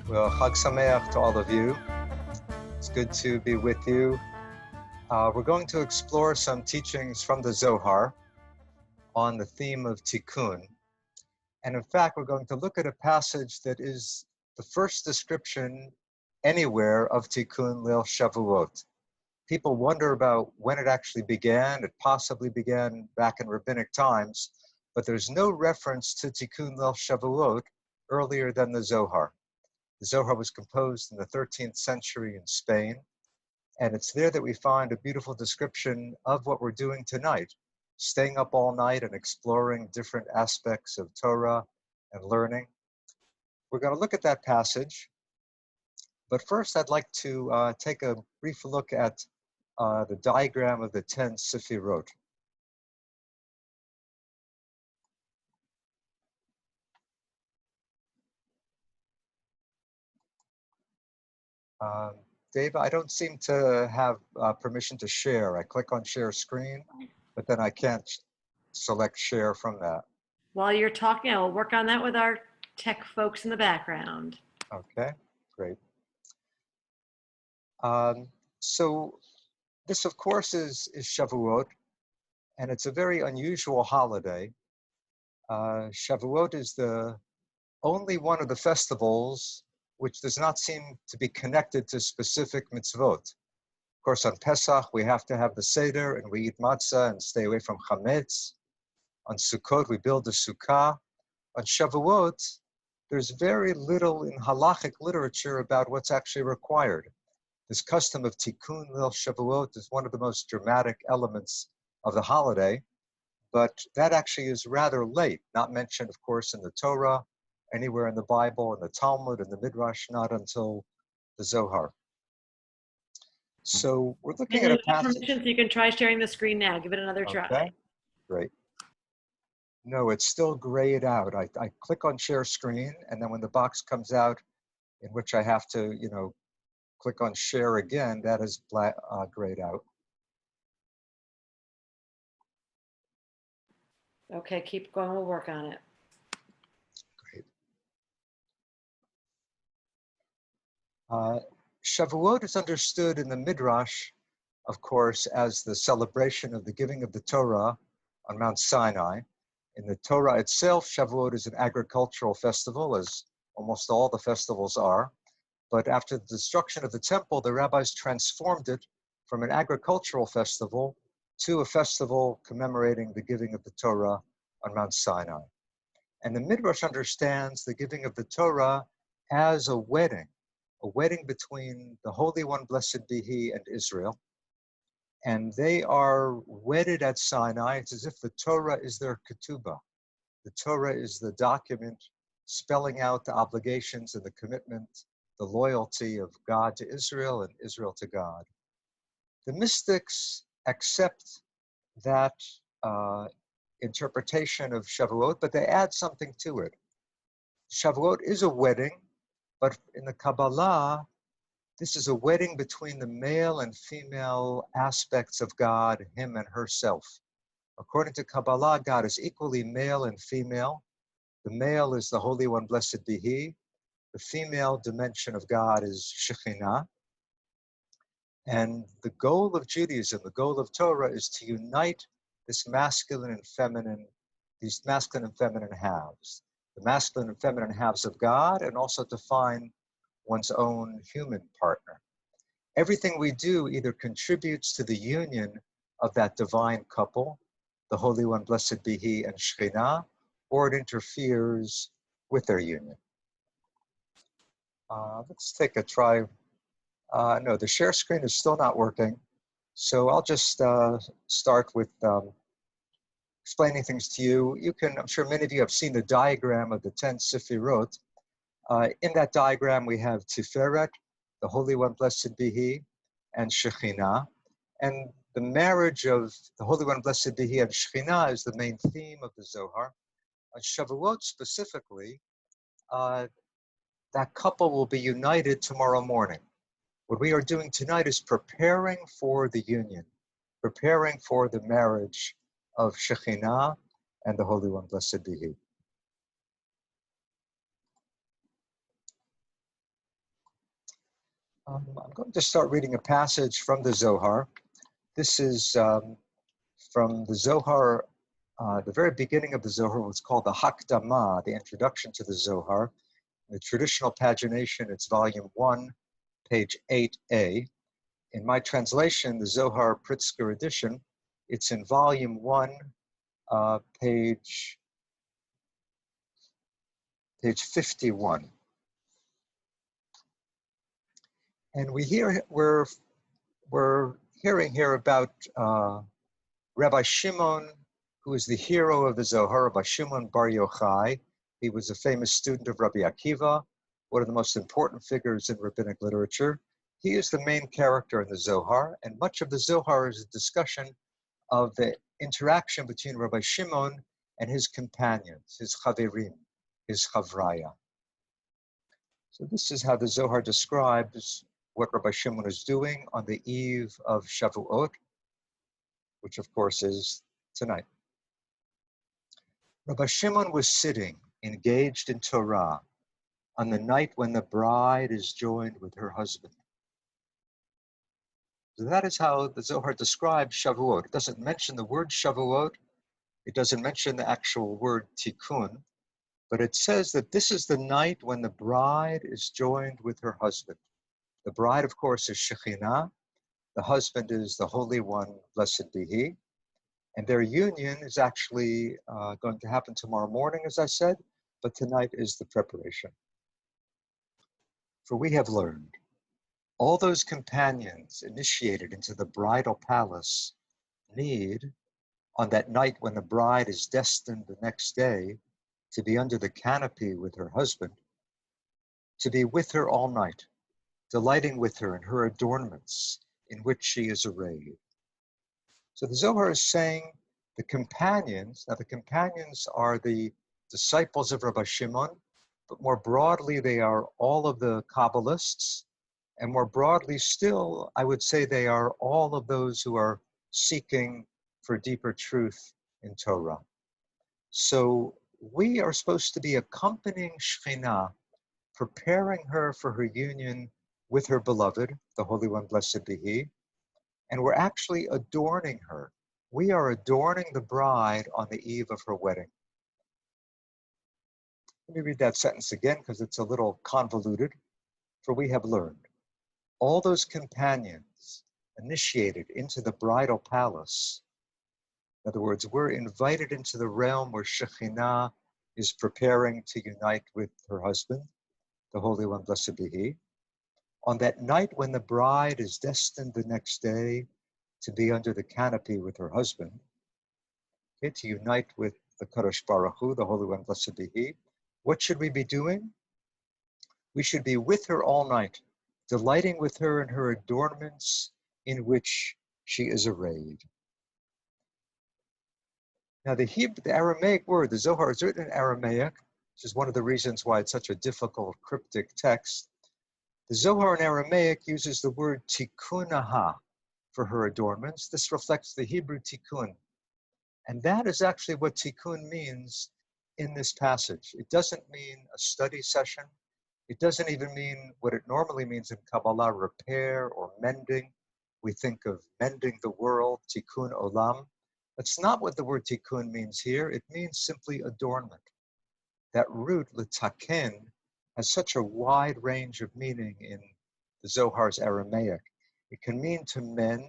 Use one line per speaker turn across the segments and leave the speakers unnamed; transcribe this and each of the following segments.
Well, Chag Sameach to all of you. It's good to be with you. We're going to explore some teachings from the Zohar on the theme of Tikkun. And in fact, we're going to look at a passage that is the first description anywhere of Tikkun Leil Shavuot. People wonder about when it actually began. It possibly began back in rabbinic times, but there's no reference to Tikkun Leil Shavuot earlier than the Zohar. The Zohar was composed in the 13th century in Spain, and it's there that we find a beautiful description of what we're doing tonight, staying up all night and exploring different aspects of Torah and learning. We're going to look at that passage, but first I'd like to take a brief look at the diagram of the 10 Sefirot. Dave, I don't seem to have permission to share. I click on share screen, but then I can't select share from that.
While you're talking, I'll work on that with our tech folks in the background.
Okay, great. So this, of course, is Shavuot, and it's a very unusual holiday. Shavuot is the only one of the festivals which does not seem to be connected to specific mitzvot. Of course, on Pesach, we have to have the Seder, and we eat matzah and stay away from chametz. On Sukkot, we build the sukkah. On Shavuot, there's very little in halachic literature about what's actually required. This custom of Tikkun Leil Shavuot is one of the most dramatic elements of the holiday, but that actually is rather late, not mentioned, of course, in the Torah, anywhere in the Bible, in the Talmud, in the Midrash, not until the Zohar. So we're looking at a passage.
Permission, so you can try sharing the screen now. Give it another try.
Okay, great. No, it's still grayed out. I click on share screen, and then when the box comes out, in which I have to, click on share again, that is grayed out.
Okay, keep going. We'll work on it.
Shavuot is understood in the Midrash, of course, as the celebration of the giving of the Torah on Mount Sinai. In the Torah itself, Shavuot is an agricultural festival, as almost all the festivals are. But after the destruction of the temple, the rabbis transformed it from an agricultural festival to a festival commemorating the giving of the Torah on Mount Sinai. And the Midrash understands the giving of the Torah as a wedding between the Holy One, blessed be He, and Israel. And they are wedded at Sinai. It's as if the Torah is their ketubah. The Torah is the document spelling out the obligations and the commitment, the loyalty of God to Israel and Israel to God. The mystics accept that interpretation of Shavuot, but they add something to it. Shavuot is a wedding, but in the Kabbalah, this is a wedding between the male and female aspects of God, him and herself. According to Kabbalah, God is equally male and female. The male is the Holy One, blessed be He. The female dimension of God is Shekhinah. And the goal of Judaism, the goal of Torah, is to unite this masculine and feminine, these masculine and feminine halves. The masculine and feminine halves of God, and also to find one's own human partner. Everything we do either contributes to the union of that divine couple, the Holy One, blessed be He, and Shekhinah, or it interferes with their union. Let's take a try. No, the share screen is still not working. So I'll just start with explaining things to you. I'm sure many of you have seen the diagram of the 10 Sefirot. In that diagram, we have Tiferet, the Holy One, blessed be He, and Shekhinah. And the marriage of the Holy One, blessed be He, and Shekhinah is the main theme of the Zohar. On Shavuot specifically, that couple will be united tomorrow morning. What we are doing tonight is preparing for the union, preparing for the marriage of Shekhinah and the Holy One, blessed be He. I'm going to start reading a passage from the Zohar. This is from the Zohar. The very beginning of the Zohar was called the Hakdama, the introduction to the Zohar. In the traditional pagination, it's volume 1, page 8a. In my translation, the Zohar Pritzker edition, it's in volume 1, page 51. And we're hearing here about Rabbi Shimon, who is the hero of the Zohar, Rabbi Shimon Bar Yochai. He was a famous student of Rabbi Akiva, one of the most important figures in rabbinic literature. He is the main character in the Zohar, and much of the Zohar is a discussion of the interaction between Rabbi Shimon and his companions, his chaverim, his chavraya. So this is how the Zohar describes what Rabbi Shimon is doing on the eve of Shavuot, which of course is tonight. Rabbi Shimon was sitting, engaged in Torah, on the night when the bride is joined with her husband. So that is how the Zohar describes Shavuot. It doesn't mention the word Shavuot. It doesn't mention the actual word Tikkun, but it says that this is the night when the bride is joined with her husband. The bride, of course, is Shekhinah. The husband is the Holy One, blessed be He. And their union is actually going to happen tomorrow morning, as I said, but tonight is the preparation. For we have learned, all those companions initiated into the bridal palace need, on that night when the bride is destined the next day to be under the canopy with her husband, to be with her all night, delighting with her in her adornments in which she is arrayed. So the Zohar is saying the companions are the disciples of Rabbi Shimon, but more broadly, they are all of the Kabbalists, and more broadly still, I would say they are all of those who are seeking for deeper truth in Torah. So we are supposed to be accompanying Shekhinah, preparing her for her union with her beloved, the Holy One, blessed be He, and we're actually adorning her. We are adorning the bride on the eve of her wedding. Let me read that sentence again because it's a little convoluted. For we have learned, all those companions initiated into the bridal palace. In other words, we're invited into the realm where Shekhinah is preparing to unite with her husband, the Holy One, blessed be He. On that night when the bride is destined the next day to be under the canopy with her husband, okay, to unite with the Kadosh Baruch Hu, the Holy One, blessed be He, what should we be doing? We should be with her all night, delighting with her in her adornments in which she is arrayed. Now the Aramaic word, the Zohar is written in Aramaic, which is one of the reasons why it's such a difficult cryptic text. The Zohar in Aramaic uses the word tikkunaha for her adornments. This reflects the Hebrew tikkun. And that is actually what tikkun means in this passage. It doesn't mean a study session. It doesn't even mean what it normally means in Kabbalah, repair or mending. We think of mending the world, tikkun olam. That's not what the word tikkun means here. It means simply adornment. That root, litaken, has such a wide range of meaning in the Zohar's Aramaic. It can mean to mend,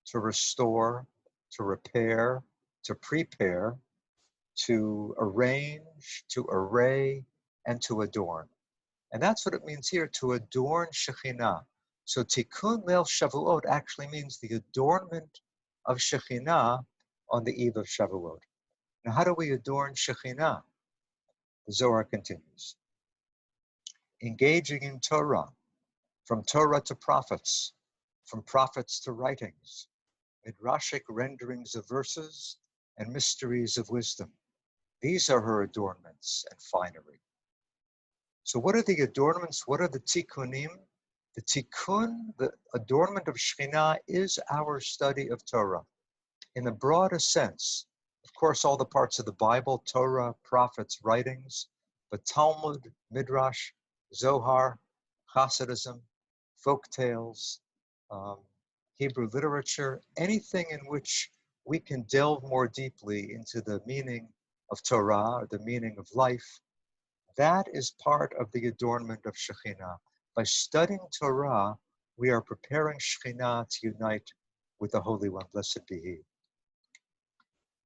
to restore, to repair, to prepare, to arrange, to array, and to adorn. And that's what it means here, to adorn Shekhinah. So Tikkun Leil Shavuot actually means the adornment of Shekhinah on the eve of Shavuot. Now, how do we adorn Shekhinah? The Zohar continues. Engaging in Torah, from Torah to prophets, from prophets to writings, midrashic renderings of verses, and mysteries of wisdom. These are her adornments and finery. So what are the adornments? What are the tikkunim? The tikkun, the adornment of Shekhinah, is our study of Torah. In the broadest sense, of course, all the parts of the Bible, Torah, prophets, writings, but Talmud, Midrash, Zohar, Hasidism, folk tales, um, Hebrew literature, anything in which we can delve more deeply into the meaning of Torah or the meaning of life. That is part of the adornment of Shekhinah. By studying Torah, we are preparing Shekhinah to unite with the Holy One, blessed be He.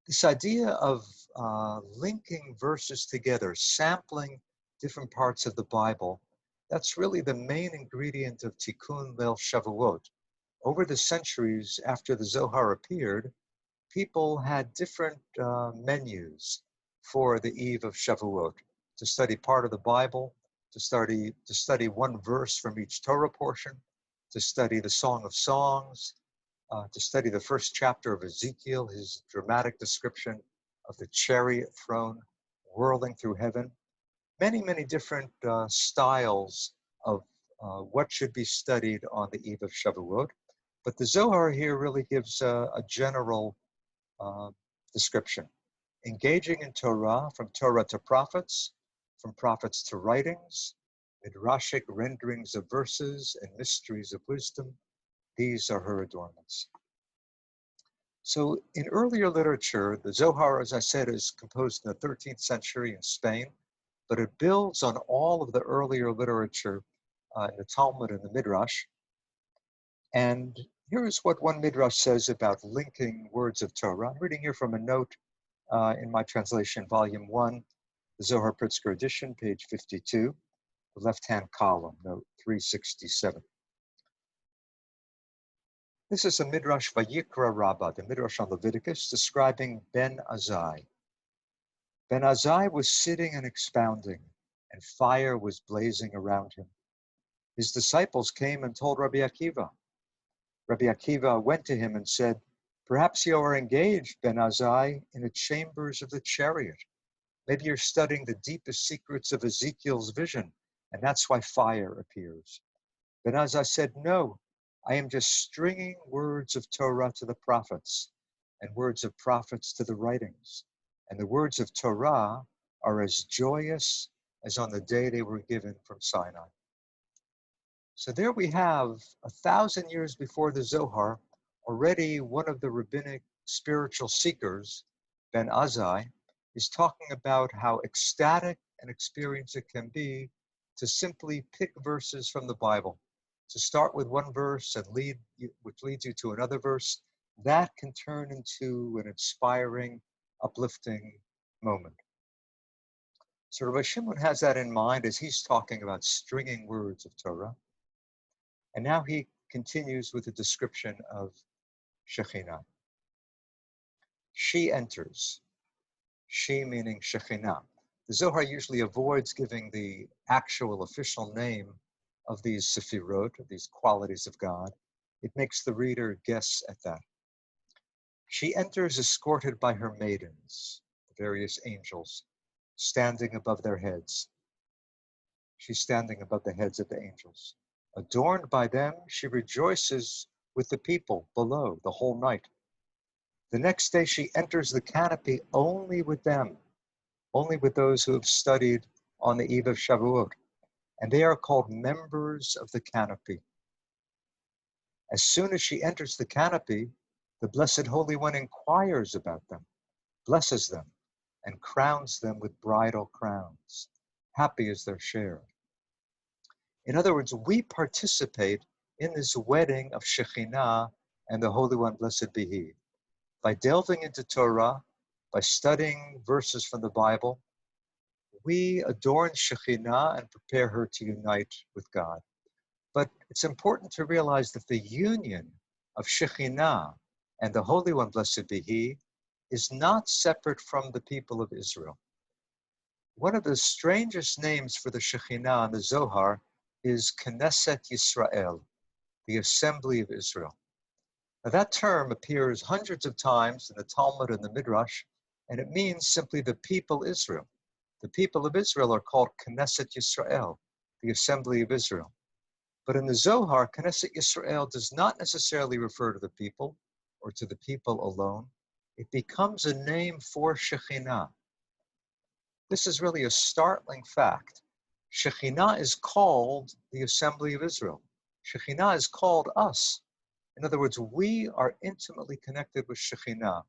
This idea of linking verses together, sampling different parts of the Bible, that's really the main ingredient of Tikkun Leil Shavuot. Over the centuries after the Zohar appeared, people had different menus for the eve of Shavuot, to study part of the Bible, to study one verse from each Torah portion, to study the Song of Songs, to study the first chapter of Ezekiel, his dramatic description of the chariot throne whirling through heaven. Many, many different styles of what should be studied on the eve of Shavuot. But the Zohar here really gives a general description. Engaging in Torah, from Torah to prophets, from prophets to writings, midrashic renderings of verses and mysteries of wisdom, these are her adornments. So in earlier literature, the Zohar, as I said, is composed in the 13th century in Spain, but it builds on all of the earlier literature in the Talmud and the Midrash. And here's what one Midrash says about linking words of Torah. I'm reading here from a note in my translation, volume 1, the Zohar Pritzker edition, page 52, the left-hand column, note 367. This is a Midrash Vayikra Rabbah, the Midrash on Leviticus, describing Ben Azai. Ben Azai was sitting and expounding, and fire was blazing around him. His disciples came and told Rabbi Akiva. Rabbi Akiva went to him and said, "Perhaps you are engaged, Ben Azai, in the chambers of the chariot. Maybe you're studying the deepest secrets of Ezekiel's vision, and that's why fire appears." Ben Azai said, "No, I am just stringing words of Torah to the prophets, and words of prophets to the writings. And the words of Torah are as joyous as on the day they were given from Sinai." So there we have, 1,000 years before the Zohar, already one of the rabbinic spiritual seekers, Ben Azai, is talking about how ecstatic an experience it can be to simply pick verses from the Bible, to start with one verse and which leads you to another verse. That can turn into an inspiring, uplifting moment. So Rabbi Shimon has that in mind as he's talking about stringing words of Torah. And now he continues with a description of Shekhinah. She enters. She meaning Shekhinah. The Zohar usually avoids giving the actual official name of these Sefirot, of these qualities of God. It makes the reader guess at that. She enters escorted by her maidens, the various angels, standing above their heads. She's standing above the heads of the angels. Adorned by them, she rejoices with the people below the whole night. The next day she enters the canopy only with them, only with those who have studied on the eve of Shavuot, and they are called members of the canopy. As soon as she enters the canopy, the Blessed Holy One inquires about them, blesses them, and crowns them with bridal crowns. Happy is their share. In other words, we participate in this wedding of Shekhinah and the Holy One, blessed be He. By delving into Torah, by studying verses from the Bible, we adorn Shekhinah and prepare her to unite with God. But it's important to realize that the union of Shekhinah and the Holy One, blessed be He, is not separate from the people of Israel. One of the strangest names for the Shekhinah in the Zohar is Knesset Yisrael, the Assembly of Israel. Now that term appears hundreds of times in the Talmud and the Midrash, and it means simply the people Israel. The people of Israel are called Knesset Yisrael, the Assembly of Israel. But in the Zohar, Knesset Yisrael does not necessarily refer to the people or to the people alone. It becomes a name for Shekhinah. This is really a startling fact. Shekhinah is called the Assembly of Israel. Shekhinah is called us. In other words, we are intimately connected with Shekhinah.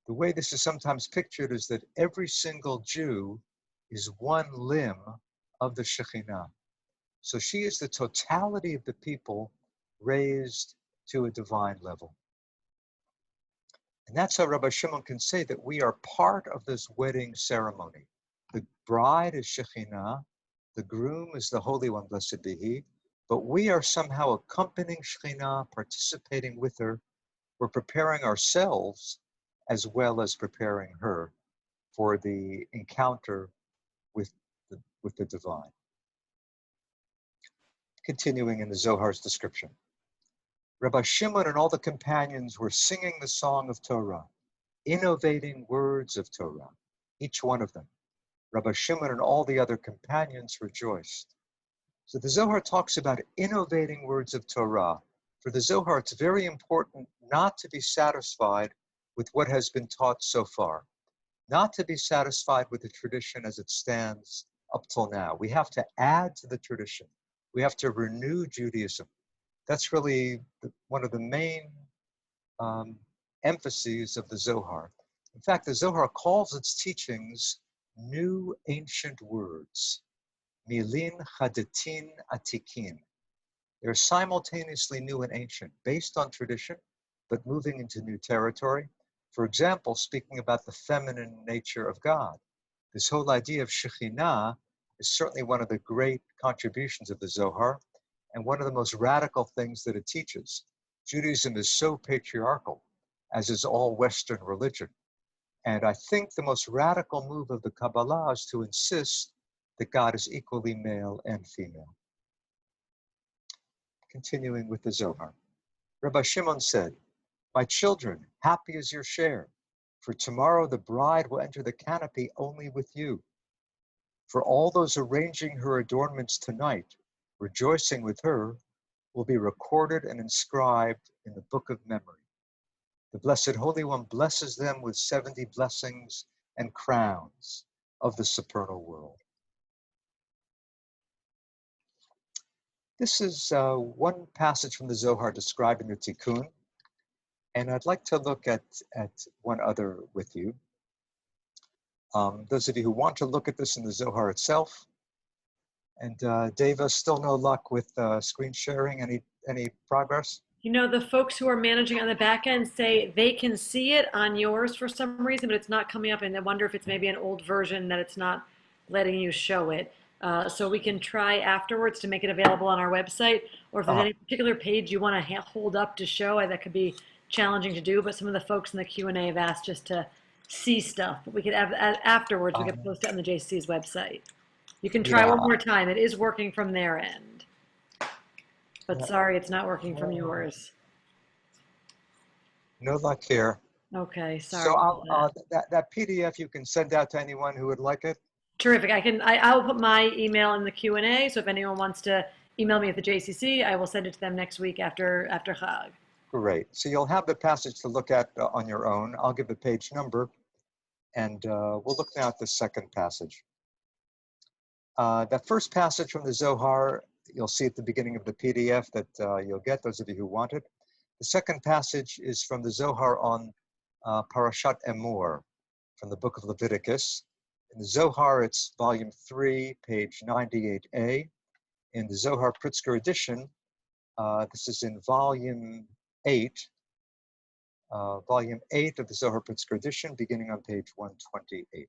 The way this is sometimes pictured is that every single Jew is one limb of the Shekhinah. So she is the totality of the people raised to a divine level. And that's how Rabbi Shimon can say that we are part of this wedding ceremony. The bride is Shekhinah, the groom is the Holy One, blessed be He, but we are somehow accompanying Shekhinah, participating with her. We're preparing ourselves as well as preparing her for the encounter with the divine. Continuing in the Zohar's description. Rabbi Shimon and all the companions were singing the song of Torah, innovating words of Torah, each one of them. Rabbi Shimon and all the other companions rejoiced. So the Zohar talks about innovating words of Torah. For the Zohar, it's very important not to be satisfied with what has been taught so far, not to be satisfied with the tradition as it stands up till now. We have to add to the tradition. We have to renew Judaism. That's really one of the main emphases of the Zohar. In fact, the Zohar calls its teachings new ancient words, milin chadatin atikin. They're simultaneously new and ancient, based on tradition, but moving into new territory. For example, speaking about the feminine nature of God. This whole idea of Shekhinah is certainly one of the great contributions of the Zohar, and one of the most radical things that it teaches. Judaism is so patriarchal, as is all Western religion. And I think the most radical move of the Kabbalah is to insist that God is equally male and female. Continuing with the Zohar. Rabbi Shimon said, "My children, happy is your share, for tomorrow the bride will enter the canopy only with you. For all those arranging her adornments tonight, rejoicing with her, will be recorded and inscribed in the book of memory. The Blessed Holy One blesses them with 70 blessings and crowns of the supernal world." This is one passage from the Zohar describing the Tikkun, and I'd like to look at one other with you. Those of you who want to look at this in the Zohar itself. And Deva, still no luck with screen sharing. Any progress?
You know, the folks who are managing on the back end say they can see it on yours for some reason, but it's not coming up, and I wonder if it's maybe an old version that it's not letting you show it. So we can try afterwards to make it available on our website, or if there's any particular page you want to hold up to show, that could be challenging to do, but some of the folks in the Q&A have asked just to see stuff. But we could have afterwards, we could post it on the JC's website. You can try one more time. It is working from their end. But sorry, it's not working from yours.
No luck here.
Okay, sorry.
So that PDF you can send out to anyone who would like it.
Terrific. I'll put my email in the Q&A. So if anyone wants to email me at the JCC, I will send it to them next week after Chag.
Great. So you'll have the passage to look at on your own. I'll give the page number, and we'll look now at the second passage. That first passage from the Zohar, you'll see at the beginning of the PDF that you'll get, those of you who want it. The second passage is from the Zohar on Parashat Emor, from the book of Leviticus. In the Zohar, it's volume 3, page 98a. In the Zohar Pritzker edition, this is in volume 8 of the Zohar Pritzker edition, beginning on page 128.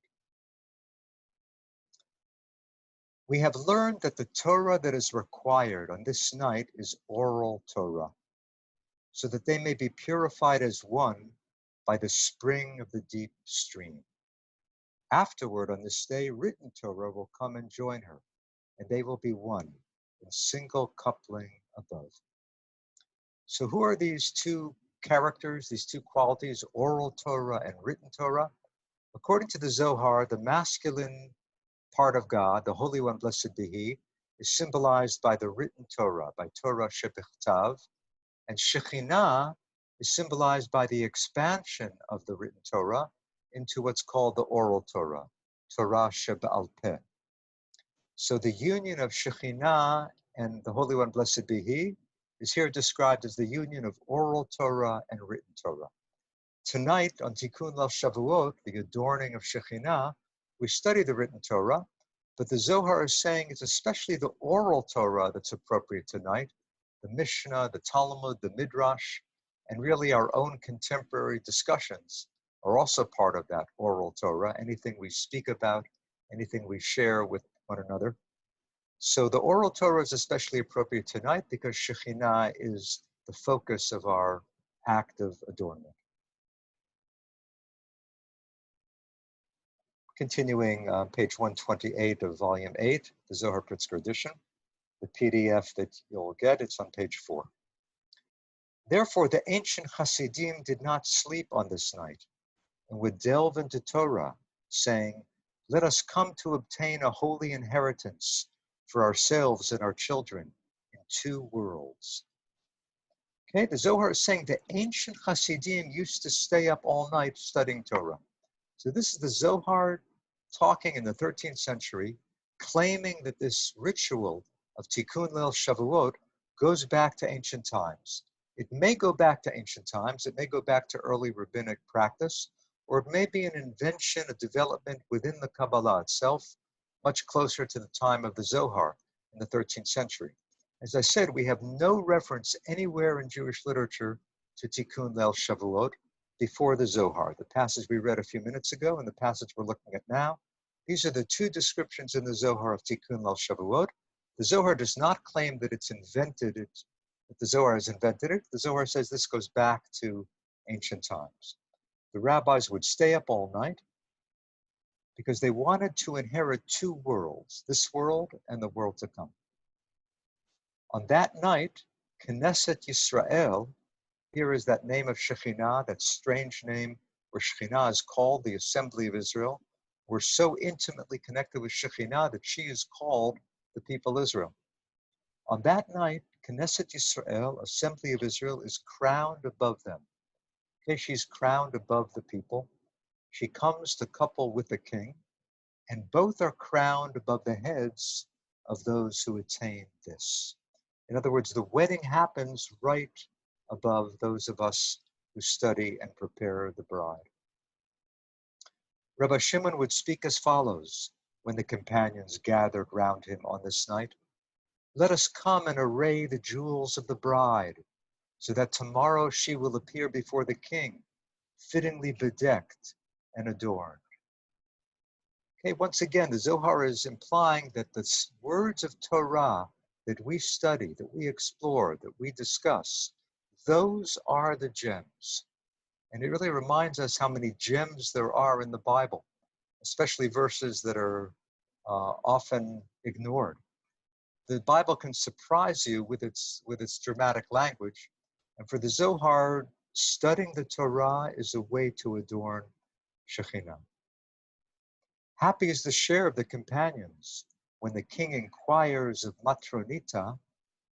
We have learned that the Torah that is required on this night is oral Torah, so that they may be purified as one by the spring of the deep stream. Afterward, on this day, written Torah will come and join her, and they will be one in single coupling above. So who are these two characters, these two qualities, oral Torah and written Torah? According to the Zohar, the masculine part of God, the Holy One, blessed be He, is symbolized by the written Torah, by Torah shebichtav, and Shekhinah is symbolized by the expansion of the written Torah into what's called the oral Torah, Torah shebe'al peh. So the union of Shekhinah and the Holy One, blessed be He, is here described as the union of oral Torah and written Torah. Tonight on Tikkun Leil Shavuot, the adorning of Shekhinah, we study the written Torah, but the Zohar is saying it's especially the oral Torah that's appropriate tonight. The Mishnah, the Talmud, the Midrash, and really our own contemporary discussions are also part of that oral Torah, anything we speak about, anything we share with one another. So the oral Torah is especially appropriate tonight because Shekhinah is the focus of our act of adornment. Continuing on page 128 of volume 8, the Zohar Pritzker edition, the PDF that you'll get, it's on page 4. Therefore, the ancient Hasidim did not sleep on this night and would delve into Torah, saying, let us come to obtain a holy inheritance for ourselves and our children in 2 worlds. Okay, the Zohar is saying the ancient Hasidim used to stay up all night studying Torah. So this is the Zohar talking in the 13th century, claiming that this ritual of Tikkun Leil Shavuot goes back to ancient times. It may go back to ancient times, it may go back to early rabbinic practice, or it may be an invention, a development within the Kabbalah itself, much closer to the time of the Zohar in the 13th century. As I said, we have no reference anywhere in Jewish literature to Tikkun Leil Shavuot before the Zohar. The passage we read a few minutes ago and the passage we're looking at now, these are the 2 descriptions in the Zohar of Tikkun Leil Shavuot. The Zohar does not claim that it's invented, that the Zohar has invented it. The Zohar says this goes back to ancient times. The rabbis would stay up all night because they wanted to inherit 2 worlds, this world and the world to come. On that night, Knesset Yisrael, here is that name of Shekhinah, that strange name where Shekhinah is called the Assembly of Israel. We're so intimately connected with Shekhinah that she is called the people Israel. On that night, Knesset Yisrael, Assembly of Israel, is crowned above them. Okay, she's crowned above the people. She comes to couple with the king, and both are crowned above the heads of those who attain this. In other words, the wedding happens right above those of us who study and prepare the bride. Rabbi Shimon would speak as follows when the companions gathered round him on this night. Let us come and array the jewels of the bride, so that tomorrow she will appear before the king, fittingly bedecked and adorned. Okay, once again, the Zohar is implying that the words of Torah that we study, that we explore, that we discuss, those are the gems. And it really reminds us how many gems there are in the Bible, especially verses that are often ignored. The Bible can surprise you with its dramatic language. And for the Zohar, studying the Torah is a way to adorn Shekhinah. Happy is the share of the companions when the king inquires of Matronita,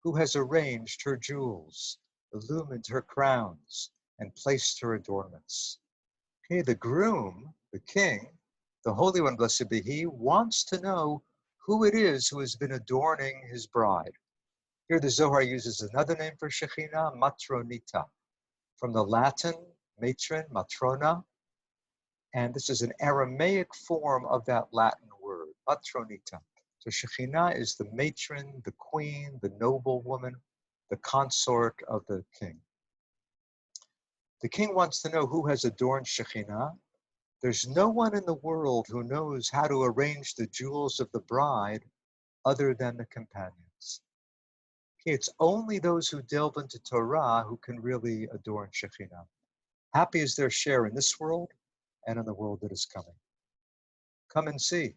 who has arranged her jewels, illumined her crowns, and placed her adornments. Okay, the groom, the king, the Holy One, blessed be he, wants to know who it is who has been adorning his bride. Here the Zohar uses another name for Shekhinah, Matronita, from the Latin matron, matrona, and this is an Aramaic form of that Latin word, Matronita. So Shekhinah is the matron, the queen, the noble woman, the consort of the king. The king wants to know who has adorned Shekhinah. There's no one in the world who knows how to arrange the jewels of the bride other than the companions. Okay, it's only those who delve into Torah who can really adorn Shekhinah. Happy is their share in this world and in the world that is coming. Come and see.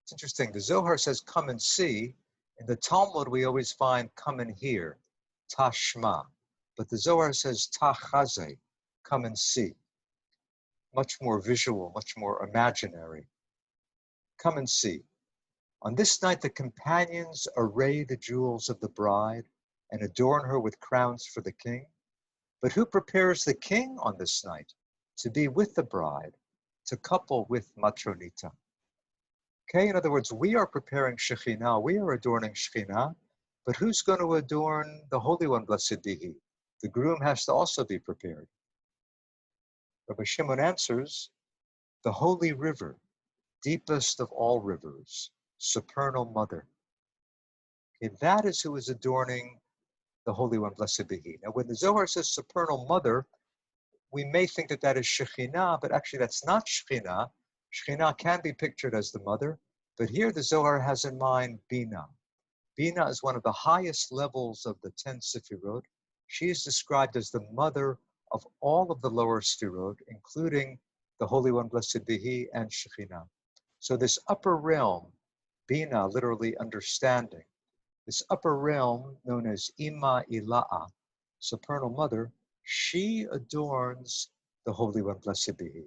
It's interesting. The Zohar says, come and see. In the Talmud, we always find come and hear, tashma. But the Zohar says, tachaze, come and see. Much more visual, much more imaginary. Come and see. On this night, the companions array the jewels of the bride and adorn her with crowns for the king. But who prepares the king on this night to be with the bride, to couple with Matronita? Okay, in other words, we are preparing Shekhinah, we are adorning Shekhinah, But who's going to adorn the Holy One, blessed be He? The groom has to also be prepared. Rabbi Shimon answers, the holy river, deepest of all rivers, supernal mother. Okay, that is who is adorning the Holy One, blessed be He. Now, when the Zohar says supernal mother, we may think that that is Shekhinah, but actually that's not Shekhinah. Shekhinah can be pictured as the mother, but here the Zohar has in mind Bina. Bina is one of the highest levels of the 10 Sefirot. She is described as the mother of all of the lower Sefirot, including the Holy One, blessed be He, and Shekhinah. So this upper realm, Bina, literally understanding, this upper realm known as Ima Ila'a, supernal mother, she adorns the Holy One, blessed be He.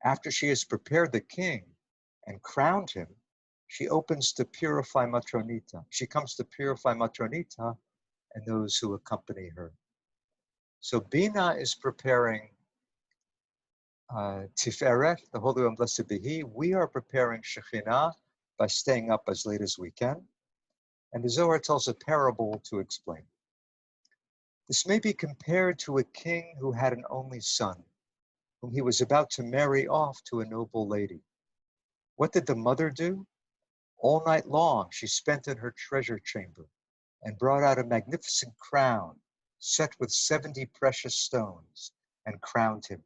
After she has prepared the king and crowned him, she opens to purify Matronita. She comes to purify Matronita and those who accompany her. So Bina is preparing Tiferet, the Holy One, blessed be He. We are preparing Shekhinah by staying up as late as we can. And the Zohar tells a parable to explain. This may be compared to a king who had an only son, whom he was about to marry off to a noble lady. What did the mother do? All night long she spent in her treasure chamber and brought out a magnificent crown set with 70 precious stones and crowned him.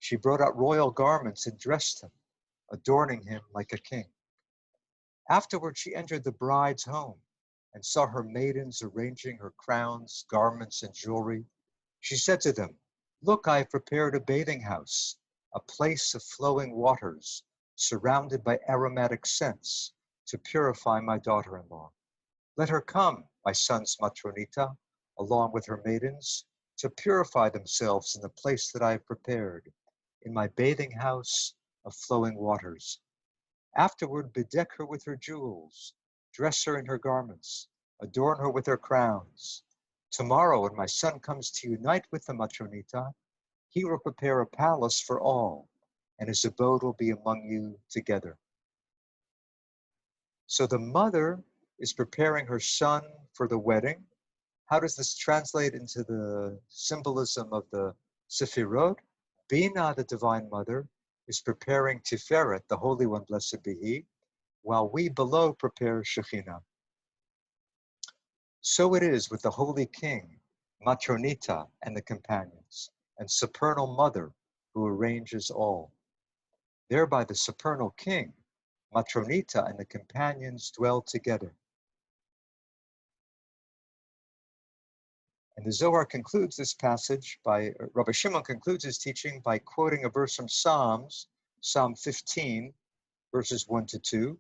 She brought out royal garments and dressed him, adorning him like a king. Afterward, she entered the bride's home and saw her maidens arranging her crowns, garments, and jewelry. She said to them, look, I have prepared a bathing house, a place of flowing waters, surrounded by aromatic scents, to purify my daughter-in-law. Let her come, my son's Matronita, along with her maidens, to purify themselves in the place that I have prepared, in my bathing house of flowing waters. Afterward, bedeck her with her jewels, dress her in her garments, adorn her with her crowns. Tomorrow, when my son comes to unite with the Matronita, he will prepare a palace for all, and his abode will be among you together. So the mother is preparing her son for the wedding. How does this translate into the symbolism of the Sefirot? Bina, the Divine Mother, is preparing Tiferet, the Holy One, blessed be He, while we below prepare Shekhinah. So it is with the Holy King, Matronita, and the companions, and Supernal Mother, who arranges all. Thereby the Supernal King, Matronita, and the companions dwell together. And the Zohar concludes this passage by, Rabbi Shimon concludes his teaching by quoting a verse from Psalms, Psalm 15, verses 1 to 2.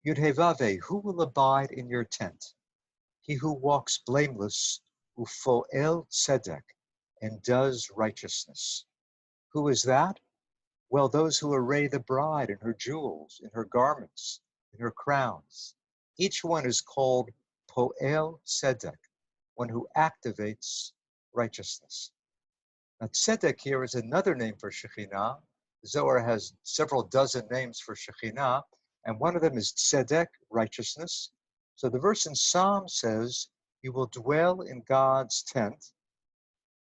Yud-He-Vav-He, who will abide in your tent? He who walks blameless, ufoel tzedek, and does righteousness. Who is that? Well, those who array the bride in her jewels, in her garments, in her crowns. Each one is called poel tzedek, one who activates righteousness. Now, tzedek here is another name for Shekhinah. Zohar has several dozen names for Shekhinah, and one of them is tzedek, righteousness. So the verse in Psalm says, you will dwell in God's tent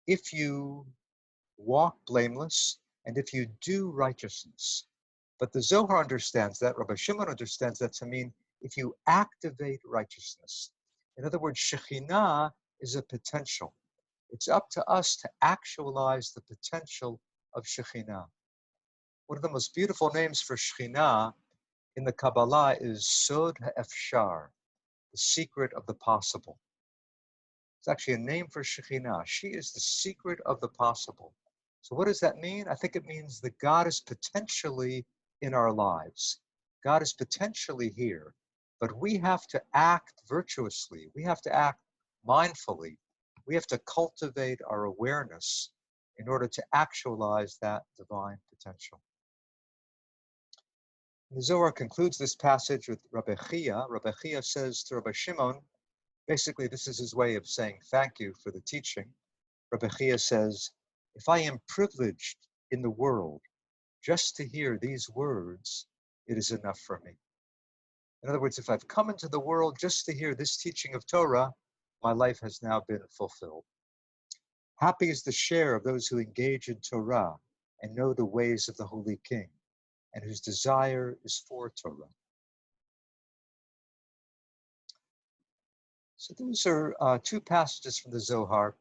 if you walk blameless and if you do righteousness. But the Zohar understands that, Rabbi Shimon understands that to mean if you activate righteousness. In other words, Shekhinah is a potential. It's up to us to actualize the potential of Shekhinah. One of the most beautiful names for Shekhinah in the Kabbalah is Sod HaEfshar, the secret of the possible. It's actually a name for Shekhinah. She is the secret of the possible. So what does that mean? I think it means that God is potentially in our lives. God is potentially here, but we have to act virtuously. We have to act mindfully. We have to cultivate our awareness in order to actualize that divine potential. The Zohar concludes this passage with Rabbi Chia. Rabbi Chia says to Rabbi Shimon, basically this is his way of saying thank you for the teaching. Rabbi Chia says, if I am privileged in the world just to hear these words, it is enough for me. In other words, if I've come into the world just to hear this teaching of Torah, my life has now been fulfilled. Happy is the share of those who engage in Torah and know the ways of the Holy King, and whose desire is for Torah. So those are two passages from the Zohar.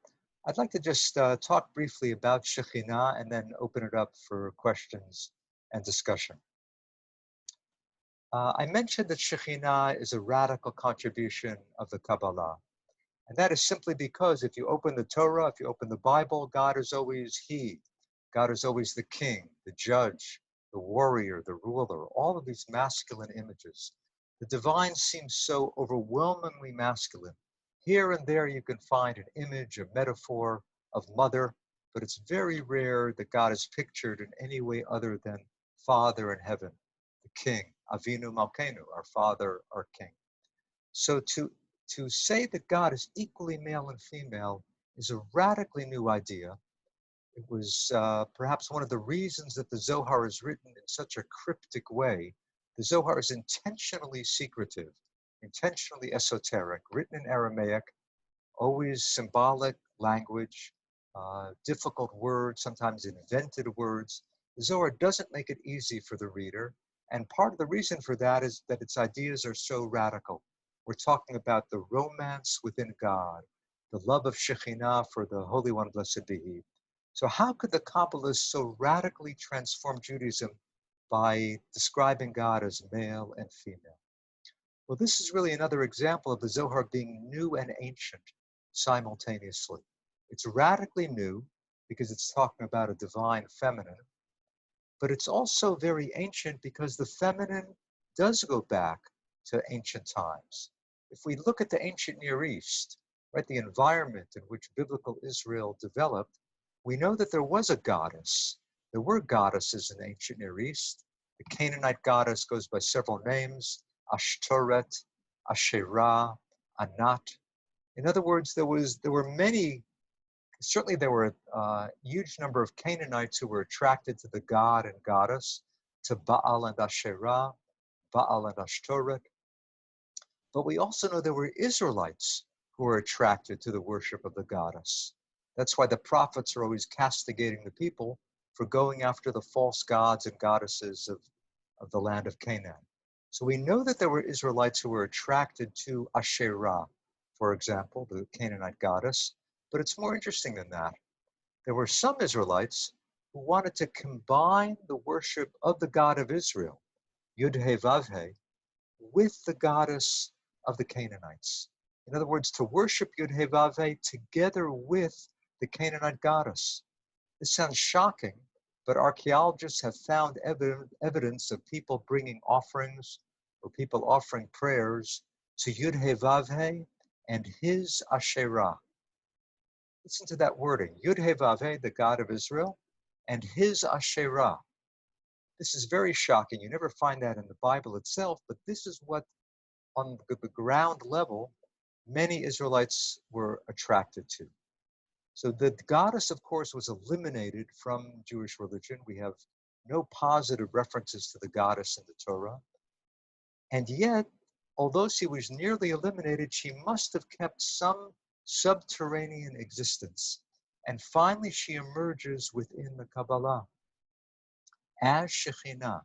I'd like to just talk briefly about Shekhinah and then open it up for questions and discussion. I mentioned that Shekhinah is a radical contribution of the Kabbalah. And that is simply because if you open the Torah, if you open the Bible, God is always He. God is always the king, the judge, the warrior, the ruler, all of these masculine images. The divine seems so overwhelmingly masculine. Here and there you can find an image, a metaphor of mother, but it's very rare that God is pictured in any way other than Father in heaven, the King, Avinu Malkeinu, our Father, our King. So to say that God is equally male and female is a radically new idea. It was perhaps one of the reasons that the Zohar is written in such a cryptic way. The Zohar is intentionally secretive, intentionally esoteric, written in Aramaic, always symbolic language, difficult words, sometimes invented words. The Zohar doesn't make it easy for the reader, and part of the reason for that is that its ideas are so radical. We're talking about the romance within God, the love of Shekhinah for the Holy One, blessed be He. So how could the Kabbalists so radically transform Judaism by describing God as male and female? Well, this is really another example of the Zohar being new and ancient simultaneously. It's radically new because it's talking about a divine feminine, but it's also very ancient because the feminine does go back to ancient times. If we look at the ancient Near East, right, the environment in which biblical Israel developed, we know that there was a goddess. There were goddesses in the ancient Near East. The Canaanite goddess goes by several names: Ashtoret, Asherah, Anat. In other words, there were many. Certainly, there were a huge number of Canaanites who were attracted to the god and goddess, to Baal and Asherah, Baal and Ashtoret. But we also know there were Israelites who were attracted to the worship of the goddess. That's why the prophets are always castigating the people for going after the false gods and goddesses of the land of Canaan. So we know that there were Israelites who were attracted to Asherah, for example, the Canaanite goddess, but it's more interesting than that. There were some Israelites who wanted to combine the worship of the God of Israel, Yud-Heh-Vav-Heh, with the goddess of the Canaanites. In other words, to worship Yud-Heh-Vav-Heh together with the Canaanite goddess. This sounds shocking, but archaeologists have found evidence of people bringing offerings or people offering prayers to Yud-Heh-Vav-Heh and his Asherah. Listen to that wording, Yud-Heh-Vav-Heh, the God of Israel, and his Asherah. This is very shocking. You never find that in the Bible itself, but this is what, on the ground level, many Israelites were attracted to. So the goddess, of course, was eliminated from Jewish religion. We have no positive references to the goddess in the Torah. And yet, although she was nearly eliminated, she must have kept some subterranean existence. And finally, she emerges within the Kabbalah as Shekhinah.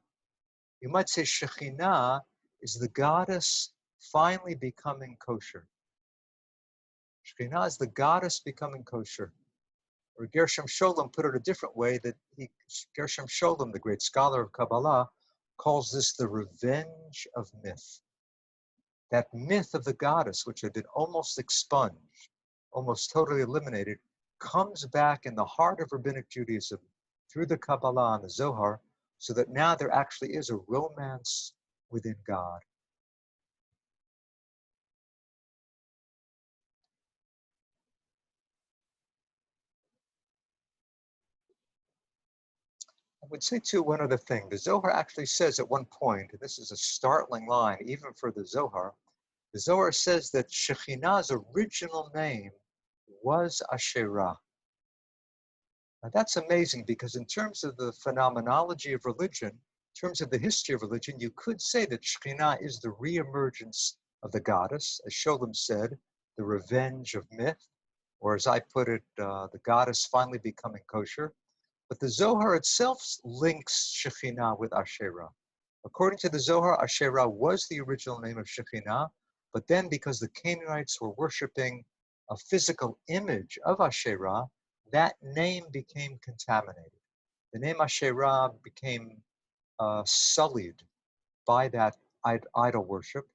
You might say Shekhinah is the goddess finally becoming kosher. Shekhinah is the goddess becoming kosher. Or Gershom Scholem put it a different way, that Gershom Scholem, the great scholar of Kabbalah, calls this the revenge of myth. That myth of the goddess, which had been almost expunged, almost totally eliminated, comes back in the heart of Rabbinic Judaism through the Kabbalah and the Zohar, so that now there actually is a romance within God. I would say too one other thing. The Zohar actually says at one point, and this is a startling line even for the Zohar says that Shekhinah's original name was Asherah. Now that's amazing, because in terms of the phenomenology of religion, In terms of the history of religion, you could say that Shekhinah is the re-emergence of the goddess, as Sholem said, the revenge of myth, or as I put it, the goddess finally becoming kosher. But the Zohar itself links Shekhinah with Asherah. According to the Zohar, Asherah was the original name of Shekhinah, but then because the Canaanites were worshiping a physical image of Asherah, that name became contaminated. The name Asherah became sullied by that idol worship,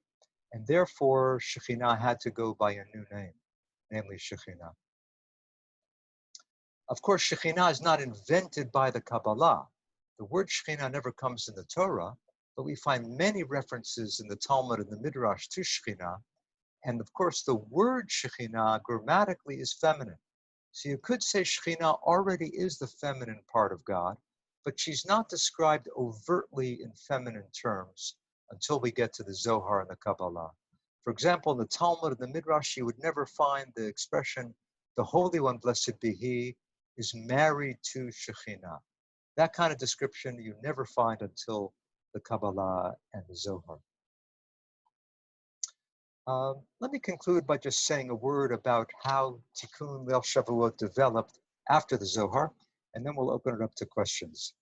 and therefore Shekhinah had to go by a new name, namely Shekhinah. Of course, Shekhinah is not invented by the Kabbalah. The word Shekhinah never comes in the Torah, but we find many references in the Talmud and the Midrash to Shekhinah. And of course, the word Shekhinah grammatically is feminine. So you could say Shekhinah already is the feminine part of God, but she's not described overtly in feminine terms until we get to the Zohar and the Kabbalah. For example, in the Talmud and the Midrash, you would never find the expression, the Holy One, blessed be He, is married to Shekhinah. That kind of description you never find until the Kabbalah and the Zohar. Let me conclude by just saying a word about how Tikkun Leil Shavuot developed after the Zohar, and then we'll open it up to questions.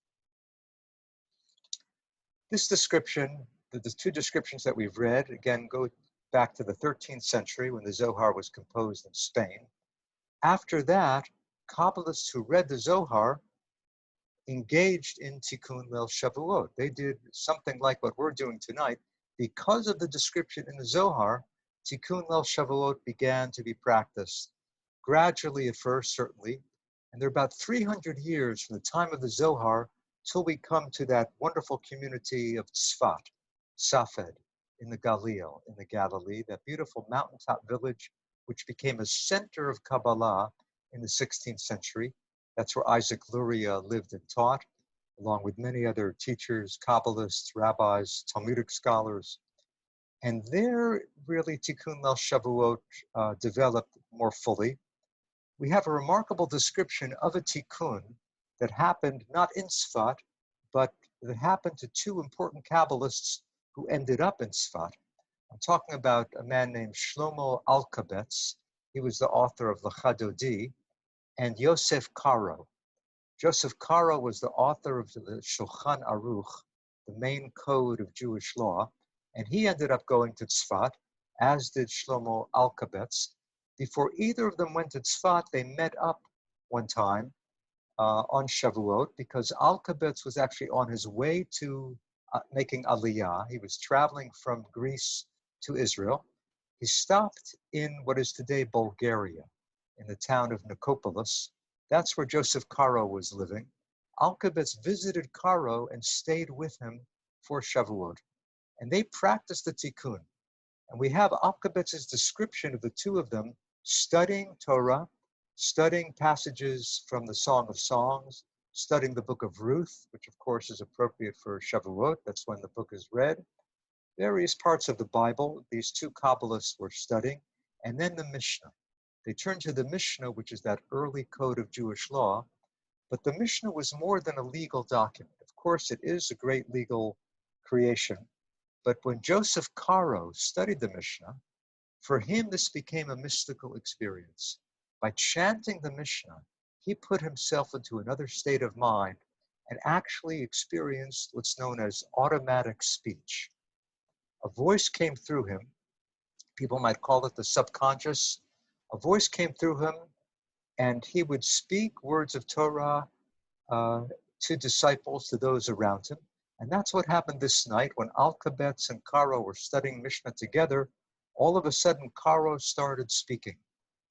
This description, the two descriptions that we've read, again, go back to the 13th century when the Zohar was composed in Spain. After that, Kabbalists who read the Zohar engaged in Tikkun Leil Shavuot. They did something like what we're doing tonight. Because of the description in the Zohar, Tikkun Leil Shavuot began to be practiced, gradually at first, certainly, and there are about 300 years from the time of the Zohar till we come to that wonderful community of Tzfat, Safed, in the Galil, in the Galilee, that beautiful mountaintop village, which became a center of Kabbalah in the 16th century. That's where Isaac Luria lived and taught, along with many other teachers, Kabbalists, rabbis, Talmudic scholars. And there, really, Tikkun Leil Shavuot developed more fully. We have a remarkable description of a tikkun that happened not in Tzfat, but that happened to two important Kabbalists who ended up in Tzfat. I'm talking about a man named Shlomo Alkabetz. He was the author of L'Chadodi, and Yosef Karo. Joseph Karo was the author of the Shulchan Aruch, the main code of Jewish law, and he ended up going to Tzfat, as did Shlomo Alkabetz. Before either of them went to Tzfat, they met up one time on Shavuot, because Alkabetz was actually on his way to making Aliyah. He was traveling from Greece to Israel. He stopped in what is today Bulgaria, in the town of Nicopolis. That's where Joseph Karo was living. Alkabetz visited Karo and stayed with him for Shavuot. And they practiced the tikkun. And we have Alkabetz's description of the two of them studying Torah, studying passages from the Song of Songs, studying the book of Ruth, which of course is appropriate for Shavuot. That's when the book is read. Various parts of the Bible, these two Kabbalists were studying. And then the Mishnah. They turned to the Mishnah, which is that early code of Jewish law. But the Mishnah was more than a legal document. Of course, it is a great legal creation. But when Joseph Karo studied the Mishnah, for him this became a mystical experience. By chanting the Mishnah, he put himself into another state of mind and actually experienced what's known as automatic speech. A voice came through him. People might call it the subconscious. A voice came through him, and he would speak words of Torah to disciples, to those around him. And that's what happened this night when Alkabetz and Karo were studying Mishnah together. All of a sudden, Karo started speaking.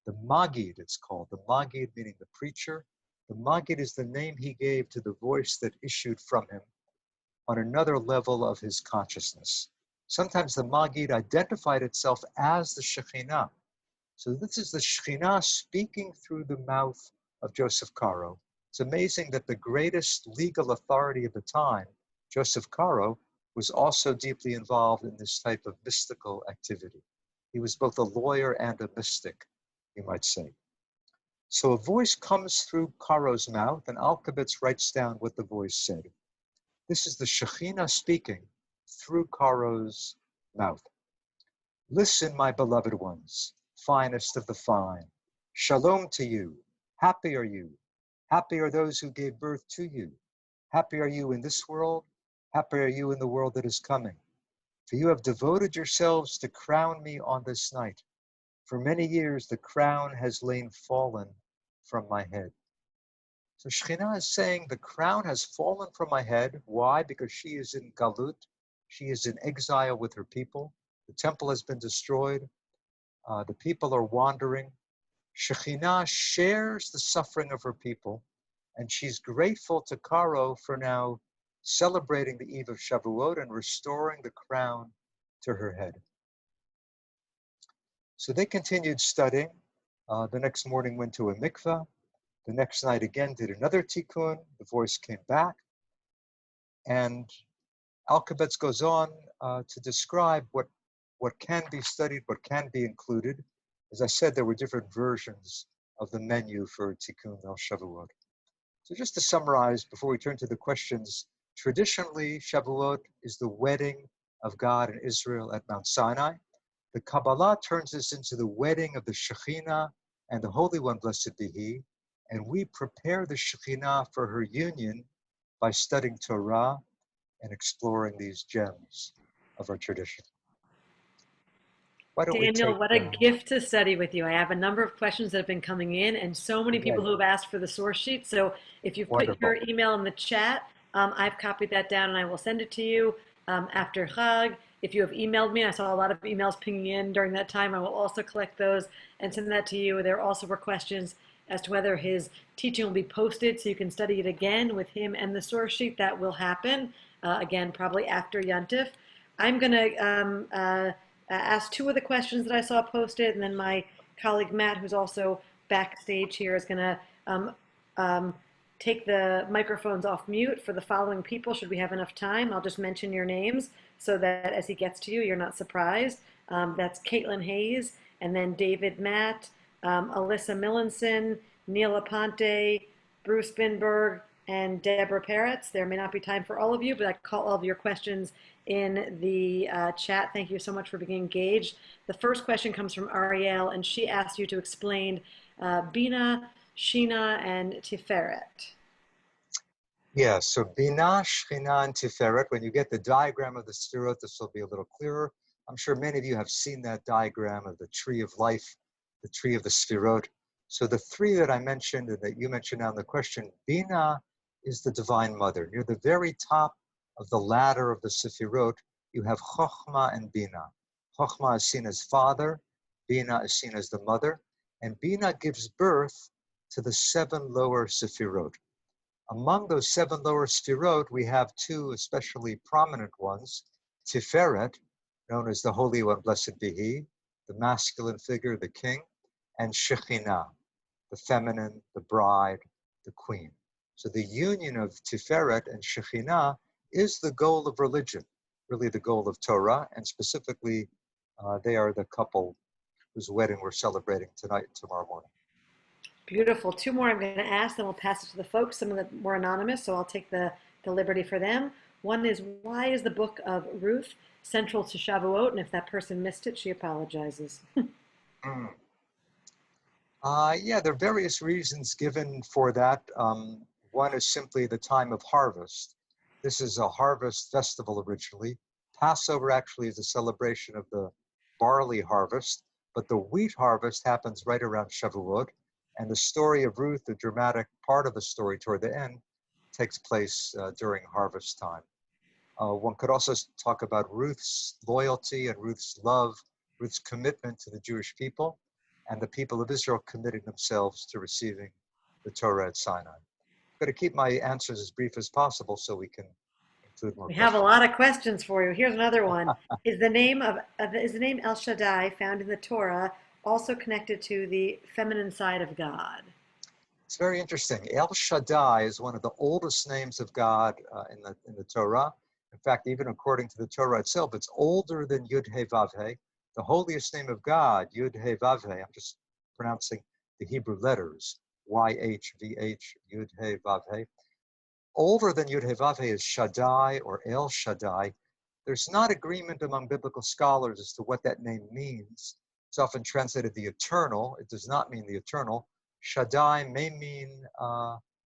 The Magid, it's called. The Magid meaning the preacher. The Magid is the name he gave to the voice that issued from him on another level of his consciousness. Sometimes the Magid identified itself as the Shekhinah. So this is the Shekhinah speaking through the mouth of Joseph Karo. It's amazing that the greatest legal authority of the time, Joseph Karo, was also deeply involved in this type of mystical activity. He was both a lawyer and a mystic, you might say. So a voice comes through Karo's mouth, and Alkabetz writes down what the voice said. This is the Shekhinah speaking through Karo's mouth. Listen, my beloved ones, finest of the fine. Shalom to you. Happy are you. Happy are those who gave birth to you. Happy are you in this world. Happy are you in the world that is coming. For you have devoted yourselves to crown me on this night. For many years the crown has lain fallen from my head. So Shekhinah is saying the crown has fallen from my head. Why? Because she is in Galut. She is in exile with her people. The temple has been destroyed. The people are wandering. Shekhinah shares the suffering of her people, and she's grateful to Karo for now celebrating the eve of Shavuot and restoring the crown to her head. So they continued studying. The next morning went to a mikveh. The next night again did another tikkun. The voice came back. And Alkabetz goes on to describe what can be studied, what can be included. As I said, there were different versions of the menu for Tikkun Leil Shavuot. So just to summarize, before we turn to the questions, traditionally Shavuot is the wedding of God and Israel at Mount Sinai. The Kabbalah turns this into the wedding of the Shekhinah and the Holy One, blessed be He, and we prepare the Shekhinah for her union by studying Torah and exploring these gems of our tradition. Why don't we
Daniel,
take...
what a gift to study with you. I have a number of questions that have been coming in and so many people who have asked for the source sheet. So if you put your email in the chat, I've copied that down and I will send it to you after Chag. If you have emailed me, I saw a lot of emails pinging in during that time. I will also collect those and send that to you. There also were questions as to whether his teaching will be posted so you can study it again with him and the source sheet. That will happen, again, probably after Yantif. I'm going to ask two of the questions that I saw posted, and then my colleague Matt, who's also backstage here, is going to take the microphones off mute for the following people, should we have enough time. I'll just mention your names so that as he gets to you, you're not surprised. That's Caitlin Hayes, and then David Matt, Alyssa Melanson, Neil Aponte, Bruce Binberg, and Deborah Peretz. There may not be time for all of you, but I call all of your questions in the chat. Thank you so much for being engaged. The first question comes from Ariel, and she asked you to explain Bina, Shina, and Tiferet.
Yeah, so Bina, Shekhinah, and Tiferet. When you get the diagram of the Sefirot, this will be a little clearer. I'm sure many of you have seen that diagram of the tree of life, the tree of the Sefirot. So the three that I mentioned and that you mentioned now in the question, Bina is the Divine Mother. Near the very top of the ladder of the Sefirot, you have Chokhmah and Bina. Chokhmah is seen as father, Bina is seen as the mother, and Bina gives birth to the 7 lower Sefirot. Among those 7 lower Sefirot, we have 2 especially prominent ones, Tiferet, known as the Holy One, blessed be He, the masculine figure, the king, and Shekhinah, the feminine, the bride, the queen. So the union of Tiferet and Shekhinah is the goal of religion, really the goal of Torah, and specifically, they are the couple whose wedding we're celebrating tonight and tomorrow morning.
Beautiful. 2 more I'm going to ask, then we'll pass it to the folks. Some of them were anonymous, so I'll take the liberty for them. One is, why is the book of Ruth central to Shavuot? And if that person missed it, she apologizes.
Yeah, there are various reasons given for that. One is simply the time of harvest. This is a harvest festival originally. Passover actually is a celebration of the barley harvest, but the wheat harvest happens right around Shavuot. And the story of Ruth, the dramatic part of the story toward the end, takes place during harvest time. One could also talk about Ruth's loyalty and Ruth's love, Ruth's commitment to the Jewish people, and the people of Israel committing themselves to receiving the Torah at Sinai. I'm going to keep my answers as brief as possible so we can include more
We
questions.
have a lot of questions for you. Here's another one. Is the name El Shaddai found in the Torah also connected to the feminine side of God?
It's very interesting. El Shaddai is one of the oldest names of God in the Torah. In fact, even according to the Torah itself, it's older than Yud He Vav He. The holiest name of God, Yud He Vav He. I'm just pronouncing the Hebrew letters, YHVH, Yud He Vav He. older than Yud Hey Vav Hey is Shaddai or El Shaddai. There's not agreement among biblical scholars as to what that name means. It's often translated the eternal. It does not mean the eternal. Shaddai may mean,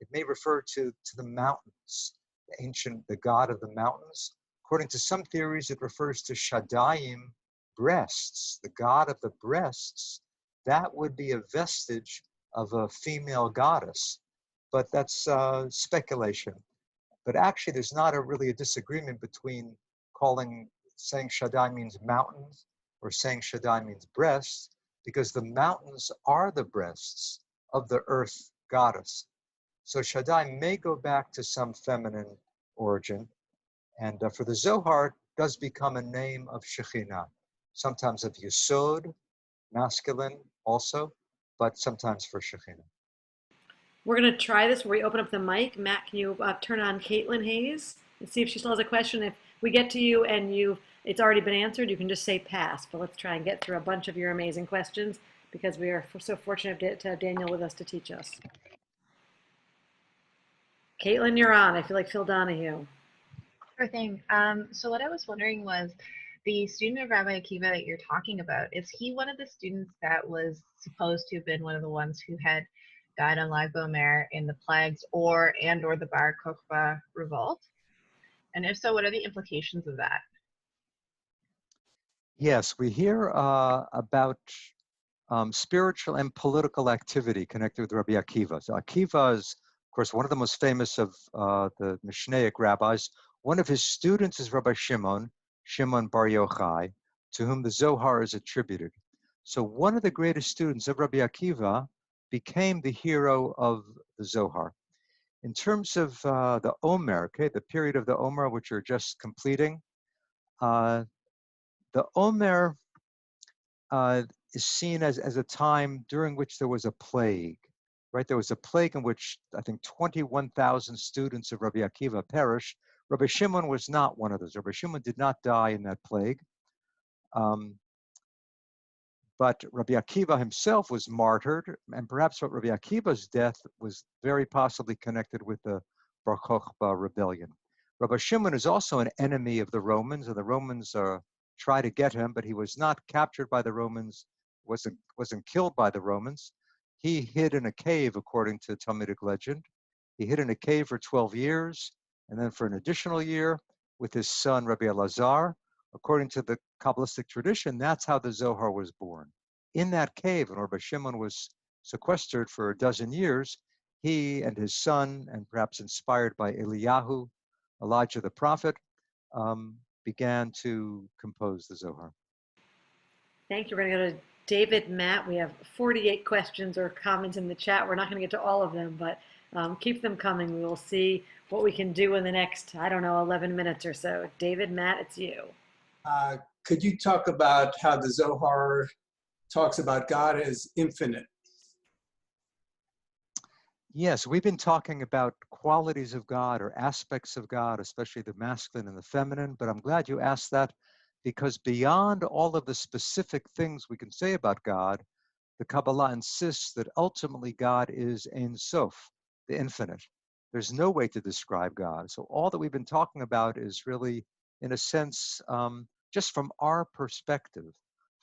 it may refer to the mountains, the god of the mountains. According to some theories, it refers to Shaddaiim, breasts, the god of the breasts. That would be a vestige of a female goddess, but that's speculation. But actually, there's not really a disagreement between saying Shaddai means mountains or saying Shaddai means breasts, because the mountains are the breasts of the earth goddess. So Shaddai may go back to some feminine origin, and for the Zohar, it does become a name of Shekhinah, sometimes of Yesod, masculine also, but sometimes for Shekhinah.
We're going to try this where we open up the mic. Matt, can you turn on Caitlin Hayes and see if she still has a question? If we get to you and it's already been answered, you can just say pass. But let's try and get through a bunch of your amazing questions because we are so fortunate to have Daniel with us to teach us. Caitlin, you're on. I feel like Phil Donahue.
Sure thing. So what I was wondering was, the student of Rabbi Akiva that you're talking about, is he one of the students that was supposed to have been one of the ones who had died on Lag BaOmer in the plagues or the Bar Kokhba revolt? And if so, what are the implications of that?
Yes, we hear about spiritual and political activity connected with Rabbi Akiva. So Akiva is, of course, one of the most famous of the Mishnaic rabbis. One of his students is Rabbi Shimon, Shimon Bar Yochai, to whom the Zohar is attributed. So one of the greatest students of Rabbi Akiva became the hero of the Zohar. In terms of the Omer, okay, the period of the Omer, which you're just completing, the Omer is seen as a time during which there was a plague, right? There was a plague in which I think 21,000 students of Rabbi Akiva perished. Rabbi Shimon was not one of those. Rabbi Shimon did not die in that plague. But Rabbi Akiva himself was martyred, and perhaps what Rabbi Akiva's death was very possibly connected with the Bar Kokhba rebellion. Rabbi Shimon is also an enemy of the Romans, and the Romans try to get him, but he was not captured by the Romans, wasn't killed by the Romans. He hid in a cave, according to Talmudic legend. He hid in a cave for 12 years, and then for an additional year with his son, Rabbi Elazar. According to the Kabbalistic tradition, that's how the Zohar was born. In that cave, when Rabbi Shimon was sequestered for a dozen years, he and his son, and perhaps inspired by Eliyahu, Elijah the prophet, began to compose the Zohar.
Thank you. We're going to go to David, Matt. We have 48 questions or comments in the chat. We're not going to get to all of them, but keep them coming. We will see what we can do in the next, 11 minutes or so. David, Matt, it's you.
Could you talk about how the Zohar talks about God as infinite?
Yes, we've been talking about qualities of God or aspects of God, especially the masculine and the feminine, but I'm glad you asked that because beyond all of the specific things we can say about God, the Kabbalah insists that ultimately God is Ein Sof, the infinite. There's no way to describe God. So all that we've been talking about is really, in a sense, just from our perspective.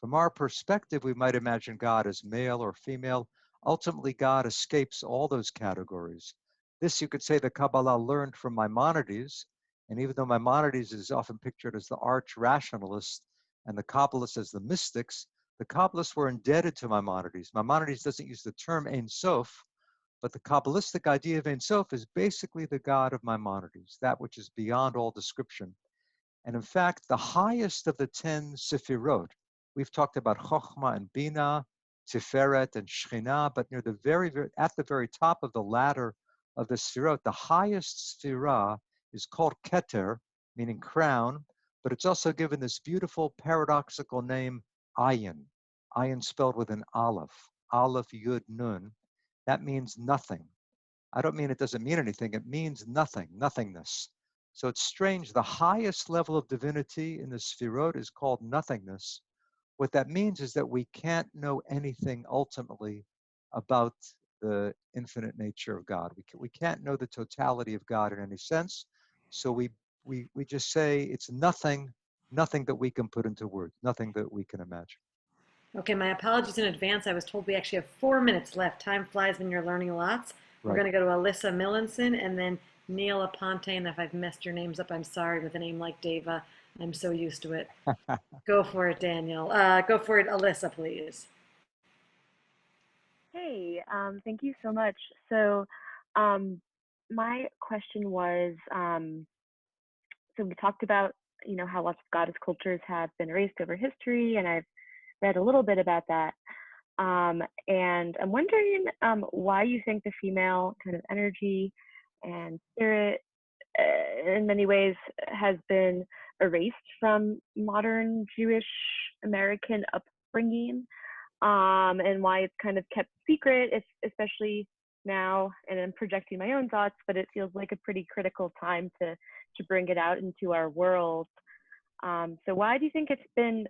From our perspective, we might imagine God as male or female. Ultimately, God escapes all those categories. This, you could say, the Kabbalah learned from Maimonides, and even though Maimonides is often pictured as the arch rationalist and the Kabbalists as the mystics, the Kabbalists were indebted to Maimonides. Maimonides doesn't use the term Ein Sof, but the Kabbalistic idea of Ein Sof is basically the God of Maimonides, that which is beyond all description. And in fact, the highest of the 10 Sefirot, we've talked about Chokhmah and Bina, Tiferet and Shekhinah, but near at the very top of the ladder of the Sefirot, the highest Sefirah is called Keter, meaning crown, but it's also given this beautiful paradoxical name, Ayin. Ayin spelled with an Aleph, Aleph Yud Nun. That means nothing. I don't mean it doesn't mean anything, it means nothing, nothingness. So it's strange, the highest level of divinity in the Sefirot is called nothingness. What that means is that we can't know anything ultimately about the infinite nature of God. We can't know the totality of God in any sense. So we just say it's nothing that we can put into words, nothing that we can imagine.
Okay, my apologies in advance. I was told we actually have 4 minutes left. Time flies when you're learning lots. We're
Right.
going to go to Alyssa Melanson and then Neil Aponte. And if I've messed your names up, I'm sorry. With a name like Deva, I'm so used to it. Go for it, Daniel. Go for it, Alyssa, please.
Hey, thank you so much. So, my question was, so we talked about, how lots of goddess cultures have been erased over history, and I've read a little bit about that. And I'm wondering why you think the female kind of energy and spirit, in many ways, has been erased from modern Jewish American upbringing, and why it's kind of kept secret, especially now. And I'm projecting my own thoughts, but it feels like a pretty critical time to bring it out into our world. So why do you think it's been,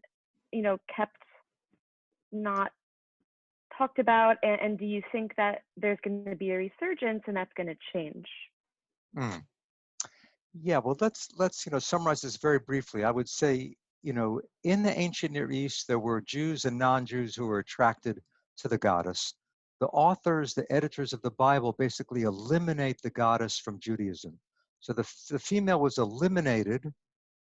kept not talked about, and do you think that there's going to be a resurgence and that's going to change?
Yeah, well, let's summarize this very briefly. I would say, in the ancient Near East, there were Jews and non-Jews who were attracted to the goddess. The authors, the editors of the Bible, basically eliminate the goddess from Judaism. So the female was eliminated,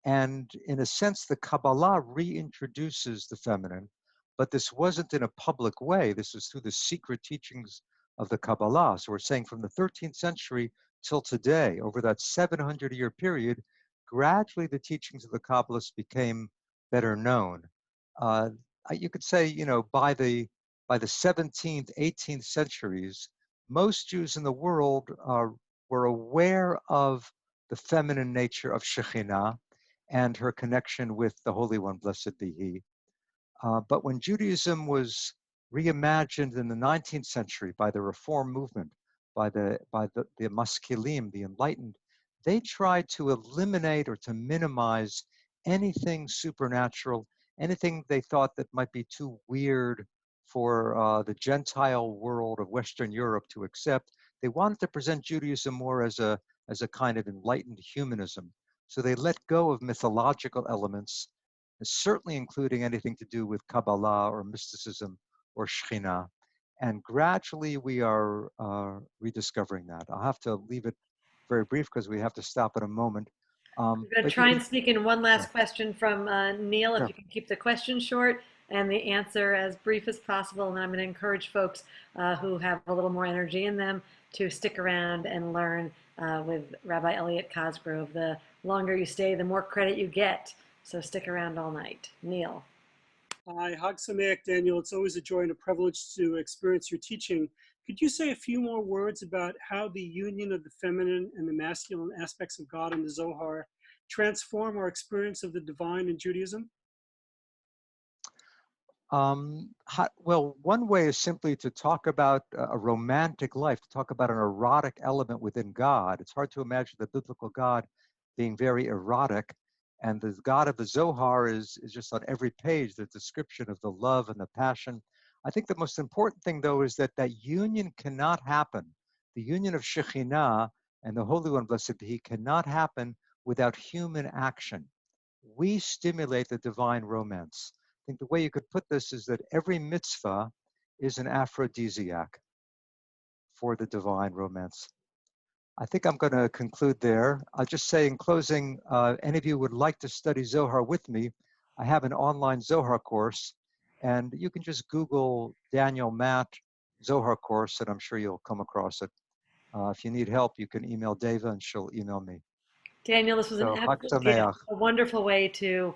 and in a sense, the Kabbalah reintroduces the feminine, but this wasn't in a public way. This was through the secret teachings of the Kabbalah. So we're saying from the 13th century till today, over that 700-year period, gradually the teachings of the Kabbalists became better known. You could say, by the 17th, 18th centuries, most Jews in the world were aware of the feminine nature of Shekhinah and her connection with the Holy One, blessed be He. But when Judaism was reimagined in the 19th century by the Reform movement, by the Maskilim, the enlightened, they tried to eliminate or to minimize anything supernatural, anything they thought that might be too weird for the Gentile world of Western Europe to accept. They wanted to present Judaism more as a kind of enlightened humanism. So they let go of mythological elements, certainly including anything to do with Kabbalah or mysticism or Shekhinah. And gradually we are rediscovering that. I'll have to leave it very brief because we have to stop in a moment.
I'm going to try and sneak in one last question from Neil, if
Sure.
you can keep the question short and the answer as brief as possible. And I'm going to encourage folks who have a little more energy in them to stick around and learn with Rabbi Elliot Cosgrove. The longer you stay, the more credit you get. So stick around all night. Neil.
Hi, Hag Sameach, Daniel. It's always a joy and a privilege to experience your teaching. Could you say a few more words about how the union of the feminine and the masculine aspects of God in the Zohar transform our experience of the divine in Judaism?
Well, one way is simply to talk about a romantic life, to talk about an erotic element within God. It's hard to imagine the biblical God being very erotic. And the God of the Zohar is just on every page, the description of the love and the passion. I think the most important thing, though, is that union cannot happen. The union of Shekhinah and the Holy One, blessed be He, cannot happen without human action. We stimulate the divine romance. I think the way you could put this is that every mitzvah is an aphrodisiac for the divine romance. I think I'm going to conclude there. I'll just say in closing, any of you would like to study Zohar with me, I have an online Zohar course, and you can just Google Daniel Matt Zohar course, and I'm sure you'll come across it. If you need help, you can email Deva, and she'll email me.
Daniel, this was an
So, Chag
absolute gift,
Sameach.
a wonderful way to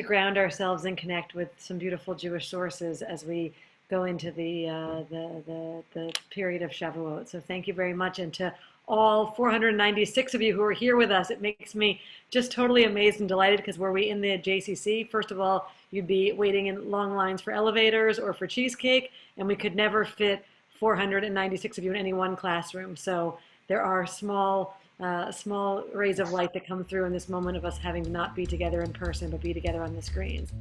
ground ourselves and connect with some beautiful Jewish sources as we go into the period of Shavuot. So thank you very much, and to all 496 of you who are here with us. It makes me just totally amazed and delighted, because were we in the JCC, first of all, you'd be waiting in long lines for elevators or for cheesecake, and we could never fit 496 of you in any one classroom. So there are small rays of light that come through in this moment of us having to not be together in person, but be together on the screens.